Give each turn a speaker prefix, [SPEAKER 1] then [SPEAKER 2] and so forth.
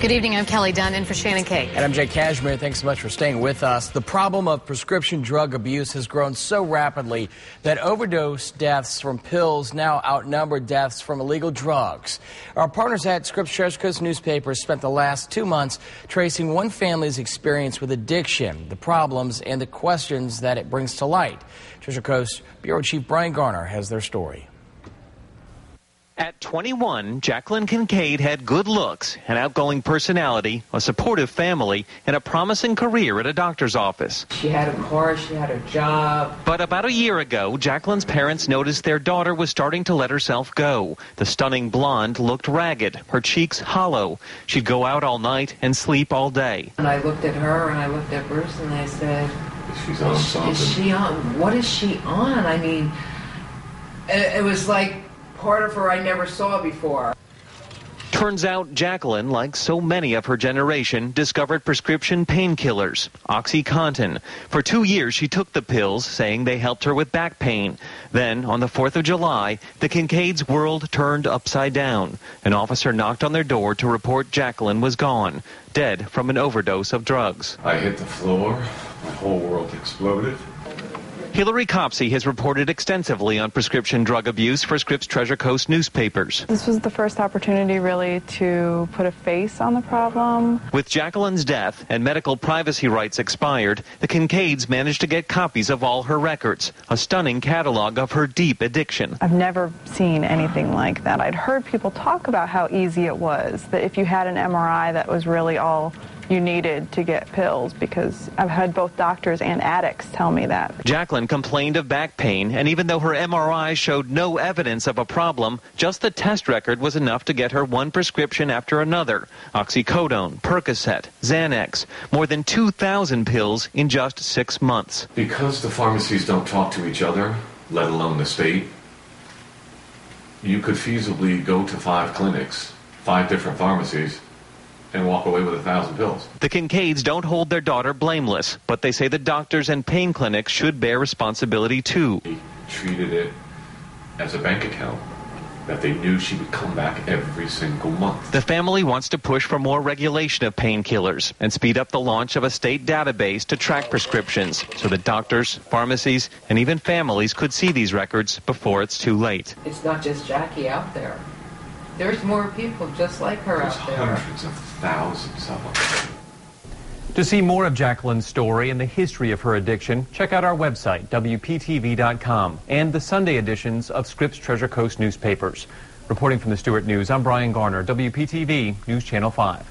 [SPEAKER 1] Good evening, I'm Kelly Dunn in for Shannon Kay.
[SPEAKER 2] And I'm Jay Cashmere. Thanks so much for staying with us. The problem of prescription drug abuse has grown so rapidly that overdose deaths from pills now outnumber deaths from illegal drugs. Our partners at Scripps Treasure Coast newspapers spent the last 2 months tracing one family's experience with addiction, the problems, and the questions that it brings to light. Treasure Coast Bureau Chief Brian Garner has their story.
[SPEAKER 3] At 21, Jacqueline Kincaid had good looks, an outgoing personality, a supportive family, and a promising career at a doctor's office.
[SPEAKER 4] She had a car, she had a job.
[SPEAKER 3] But about a year ago, Jacqueline's parents noticed their daughter was starting to let herself go. The stunning blonde looked ragged, her cheeks hollow. She'd go out all night and sleep all day.
[SPEAKER 4] And I looked at her and I looked at Bruce and I said,
[SPEAKER 5] she's on something.
[SPEAKER 4] Is she on? What is she on? I mean, it was like part of her I never saw before.
[SPEAKER 3] Turns out Jacqueline, like so many of her generation, discovered prescription painkillers, OxyContin. For 2 years, she took the pills, saying they helped her with back pain. Then, on the 4th of July, the Kincaids' world turned upside down. An officer knocked on their door to report Jacqueline was gone, dead from an overdose of drugs.
[SPEAKER 5] I hit the floor. My whole world exploded.
[SPEAKER 3] Hillary Copsey has reported extensively on prescription drug abuse for Scripps Treasure Coast newspapers.
[SPEAKER 6] This was the first opportunity really to put a face on the problem.
[SPEAKER 3] With Jacqueline's death and medical privacy rights expired, the Kincaids managed to get copies of all her records, a stunning catalog of her deep addiction.
[SPEAKER 6] I've never seen anything like that. I'd heard people talk about how easy it was, that if you had an MRI, that was really all you needed to get pills, because I've had both doctors and addicts tell me that.
[SPEAKER 3] Jacqueline complained of back pain, and even though her MRI showed no evidence of a problem, just the test record was enough to get her one prescription after another. Oxycodone, Percocet, Xanax, more than 2,000 pills in just 6 months.
[SPEAKER 5] Because the pharmacies don't talk to each other, let alone the state, you could feasibly go to 5 clinics, 5 different pharmacies, and walk away with 1,000 pills.
[SPEAKER 3] The Kincaids don't hold their daughter blameless, but they say the doctors and pain clinics should bear responsibility too.
[SPEAKER 5] They treated it as a bank account, that they knew she would come back every single month.
[SPEAKER 3] The family wants to push for more regulation of painkillers and speed up the launch of a state database to track prescriptions so that doctors, pharmacies, and even families could see these records before it's too late.
[SPEAKER 4] It's not just Jackie out there. There's more people just like her
[SPEAKER 5] There's
[SPEAKER 4] out there.
[SPEAKER 5] hundreds of thousands of them.
[SPEAKER 7] To see more of Jacqueline's story and the history of her addiction, check out our website, WPTV.com, and the Sunday editions of Scripps Treasure Coast newspapers. Reporting from the Stewart News, I'm Brian Garner, WPTV News Channel 5.